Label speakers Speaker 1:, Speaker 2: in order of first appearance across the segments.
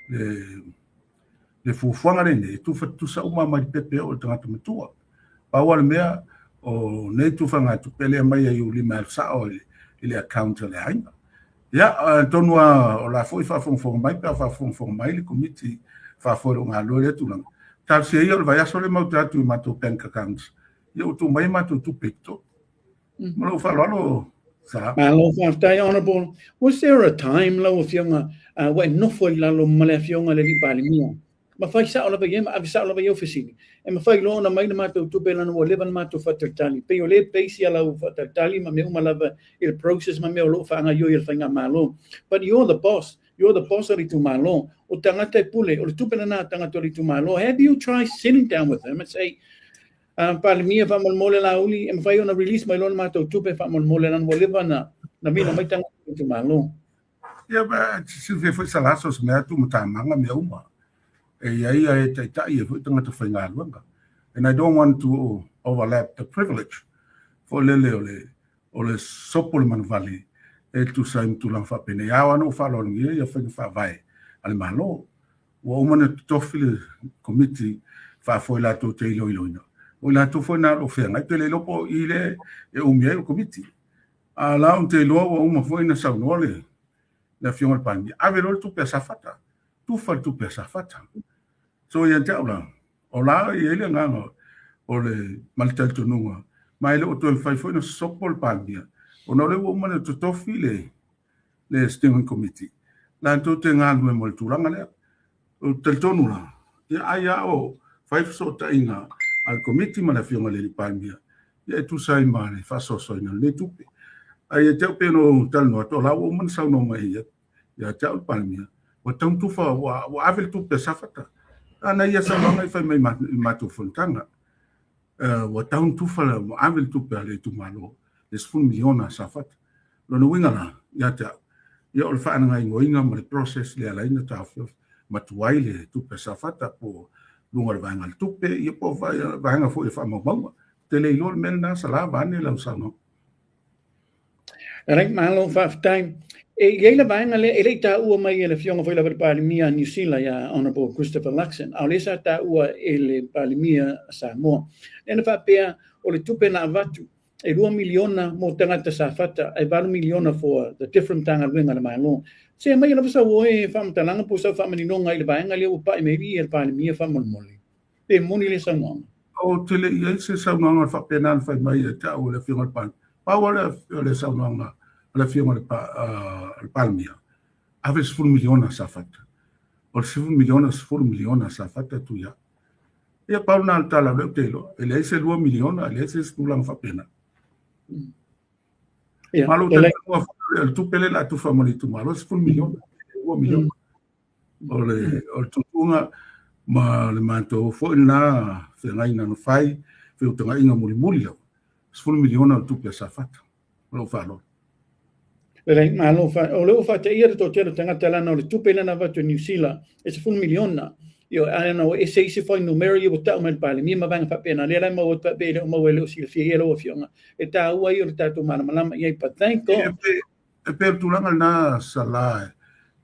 Speaker 1: le fufuanga ne tu fa tu sa uma mai pepe o tanga tu tua pa wala mea o ne tu fa nga tu pele mai ai uli mal sa o ile account le ainga ya tonua o la foi fa fon mai pa fa fon mai le committee fa fo nga lo le tu lang tal se yo vai a sole mau tu ma tu bank accounts yo tu mai ma tu pecto mo lo fa lo sa
Speaker 2: malo fa honorable, was there a time lo of young when no foi la lo male young le di palimia ma fai sa ola bem avisa ola bem oficina e ma fai lo na mai ma tu pela no levan ma tu fatatali pe yo le peisi ala fatatali ma me uma lava il process ma me lo fa nga yo il fanga malo, but you're the boss ali tu malo o tangata pule o tu pela na tangata ali tu malo. Have you tried sitting down with them and say palimia fa mole la uli e fai ona release mai lo ma tu pe fa mole na levan na mi na mai tangata tu malo
Speaker 1: ya ba se foi salasos me tu mtamanga me uma and I don't want to overlap the privilege for Lele or Supplement Valley to sign to Lanfa Pene. I want to follow you for Vai Almalo, woman to fill committee for la to Taylor Ilona. Una to for now of I tell Lopo ile committee. Allow Taylor woman for in a sound only the funeral pan. I will all to Pesafata. Tu fa tu pesa fata so ya taula ola ele ngano ole malta tununga mai le to fai foi no sopol pambia ono le woman to tofile le steering committee la to tenga no moltura ngale o teltonula ya aya o fai so taina al committee mala fiona le pambia ya tu sai male fa so ina le tupe ai te peno tal no to la woman sa no mai ya tal pambia o tão tu fa o avel tu pesafata ana ia sa mai fa mai matu fontanga o tão tu fa o avel tu pele tu malo es fun miliona safat lo no winga ya ta ya o fa nga ngoinga mo process le ala ina ta fio matuaile tu pesafata po lunga va ngal tu pe e po va nga fo e fa mo mo tele lo melna sala va ne la usano
Speaker 2: reg malo fa time Ele vai ngale ele ta ua mai ele fionga foi la palimia New Zealand ya honorable Christopher Luxon. Alesa ta ua ele palimia Samoa. Ena fa pea o le tupe na vatu e 2 miliona mo tangata sa fata e 2 miliona for the different tanga winga na mai lo. Se mai la sa oe fa mtalanga po sa fa maninonga ele vai ngale o pa me vi ele palimia fa molmoli. Pe moni le Samoa.
Speaker 1: O tele ia se Samoa fa pena fa mai ta o le fionga pan. Pa wala le Samoa la firma de Palmia. Aves full miliona safata. O full miliona safata tu ya. E pa una alta la telo. Ele ese 2 miliona, ele ese stulang fa pena. Malo el tu pele la tu family tu malo es full miliona. 2 miliona. O tu tunga ma le manto fo na se ngai na no fai, fe utonga inga muri lo. Es full miliona tu pe safata. Lo falo.
Speaker 2: Ele malo fa o le fa te ia to te tanga tala no le tupe na va to New Zealand it's full miliona yo I don't know ese foi numero yo ta mal pale mi ma van fa pena le la mo ta be mo wele si fielo o fiona e ta ua yo ta to mana mala ia pa thank God
Speaker 1: e per tu langa na sala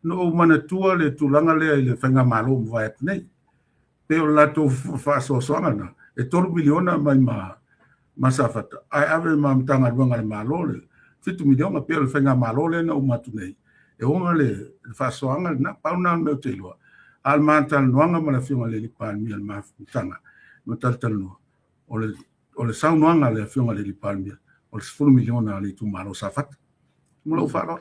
Speaker 1: no mana tua le tu langa le fanga malo va et nei pe o la to fa so na e to miliona mai ma safata ai ave ma tanga luanga malo le 5 miliona pe le fanga malo le na umatu nei e ona le fa soanga na pauna me telo al mantal noanga ma la fiona le palmi al ma tanga no tal no o le sa noanga le fiona le palmi o le 5 miliona le tu malo safat mo lo fa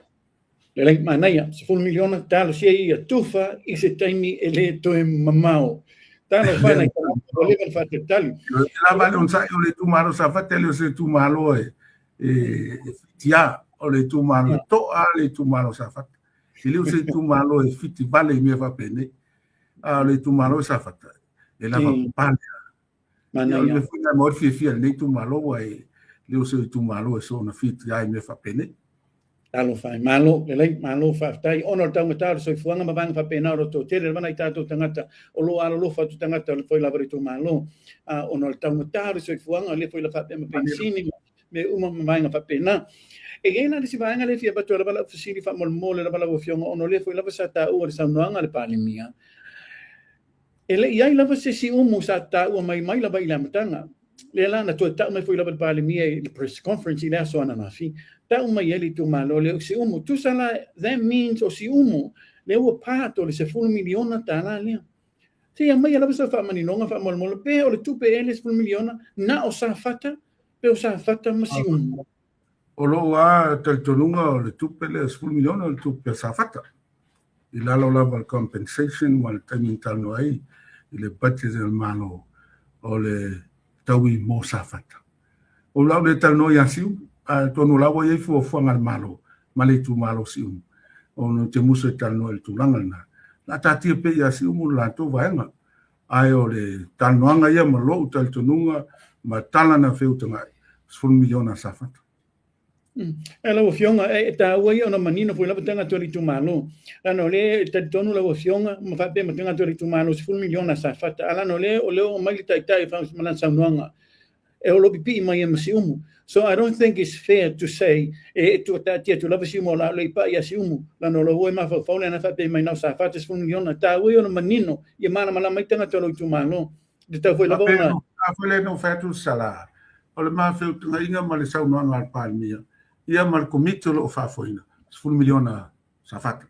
Speaker 2: le manaya 5 miliona tal si ia tufa i se taimi ele to mamao tano fa na o le fa tal
Speaker 1: la vale un sa le tu malo safat le se tu malo tia o le tu malo to ale tu malo safat ele o se tu malo e fiti vale me va pene le tu malo safat e la va pala mana le fu na morfi fi le tu malo e le o se tu malo e so na fiti ai me va pene
Speaker 2: talo fai malo le malo fa tai ono tanga tar so fuanga ma vanga fa pena ro to tele vana ita to tangata o lo alo lo fa tu tangata foi la tu malo ono tanga tar so fuanga le foi la fa pena pensini me uma manga fa pena E na si vaanga le fia bato la bala fasili fa mol la bala fionga ono le foi la sa ta o sa noanga le palimia. Ele ia la se si umu sa ta o mai la ba ila matanga. Le la na to ta mai foi la palimia le press conference ila so na fi. Ta mai ele tu malo le si umu tu sala that means o si umu le o pato le se full miliona ta la le. Se ia mai la sa fa mani nonga fa mol pe o le tu pe ele full miliona na o sa fata pe o sa fata ma si umu.
Speaker 1: O lo a taltonunga o le tupe le 10 miliona o le tupe sa fata. I lalo lava compensation wal tamin tano ai i le budget del mano o le taui mo sa fata. O lau le tano ia siu a tonu lawa ia fu fuanga malo ma le tu malo siu. O no te muso tano el tulanga na. La tati pe ia siu mo la to vaenga. Ai o le tanoanga ia ma lo taltonunga ma tala na feutanga 10 miliona sa fata.
Speaker 2: Ela o fionga e ta ua ona manino foi la tanga tori tu malo. La no le te tonu la o fionga ma fa pe tanga tori tu malo 10 miliona sa fata. Ala no le o le o mai tai tai fa malan sa noanga. E o lo pipi mai ma si umu. So I don't think it's fair to say tu ta tia tu lava si umu la le pa ia si umu. La no lo o ma fa fa na fa pe mai na sa fata 10 miliona ta ua ona manino ia mala mai tanga tori tu malo. De ta foi la bona.
Speaker 1: Foi le no fa tu sala. O le ma fe tu inga ma le sa noanga al palmia. Ia mal komito lo fa foina 10 miliona sa fata.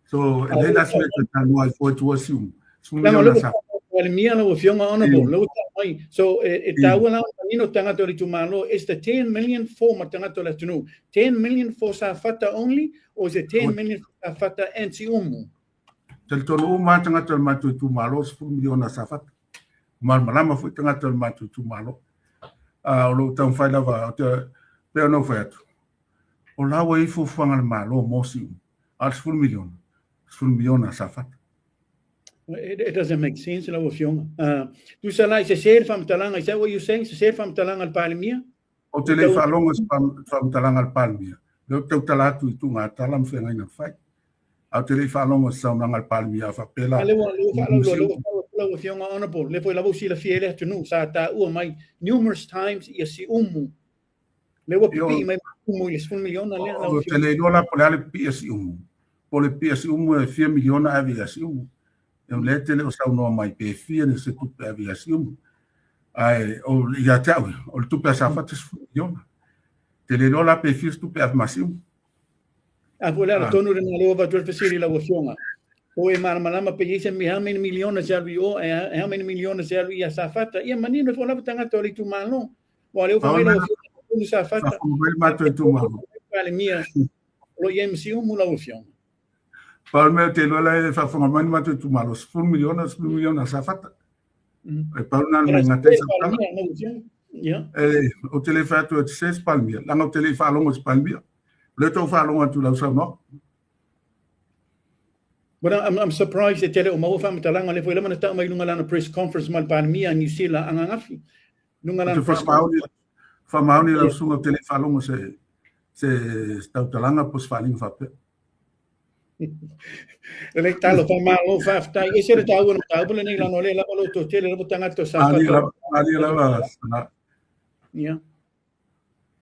Speaker 1: So ele na se ta no al foi tu assume 10 miliona sa.
Speaker 2: Well, mia lo fionga ona bo lo mai. So ta wana nino tanga tori tu malo is the 10 million for ma tanga tori tu 10 million for sa fata only or is it 10 million for sa fata and si umu?
Speaker 1: Tel tolo ma tanga tori matu tu malo 10 miliona sa fata. Mal malama foi tanga tori matu tu malo. O lo tang fai lava pe no fa tu. O lawa i fu fanga le malo mosi al 10 miliona sa fata.
Speaker 2: It doesn't make sense la fionga. Tu sala se ser fam talanga, is that what you saying? Se ser fam talanga al palmia?
Speaker 1: O te le fa longa fam talanga al palmia. Le te tala tu nga talam fe nga fai. O te le fa longa sa nga al palmia fa pela.
Speaker 2: Ale lo fionga honorable. Le foi la busi la fiele tu nu sa ta u mai numerous times ia si umu. Le wa pipi mai umu is 1 miliona le.
Speaker 1: O te le dola po le pi si umu. Po le pi si umu e 4 miliona avia si umu. E le tele o sa no mai pe fia ne se tu pe aviación. Ai o ia tau, o tu pe sa fata 10 miliona. Te le dola pe fia tu pe armación.
Speaker 2: A volar tonu na le va tu fesiri la fionga. O e malama pe ise mi how many miliona servi o how many miliona servi ia sa fata. Ia manino fo la tanga tori tu malo. O le o fa mai lo sa fata.
Speaker 1: O mai tu tu malo.
Speaker 2: Vale mia. Lo IMC mu la fionga.
Speaker 1: Palme te lo la fa fa mai matu tu malo 10 miliona sa fata. E pa una na te sa.
Speaker 2: Ja.
Speaker 1: O telefa tu 6 palmia. La no telefa longo palmia. Le to fa longo tu la sa no.
Speaker 2: But I'm surprised that tele o mau fa matalanga le foi la mana ta mai lunga lana press conference mal palmia ni sila ang ngafi. Lunga lana press
Speaker 1: fa mauni la sunga telefa longo se sta talanga pos faling fa pe.
Speaker 2: Le talo fa malo fa sta e se ta uno ta bole nei la no le la bolo to tele lo tanga to sa fa.
Speaker 1: Ali la
Speaker 2: Yeah.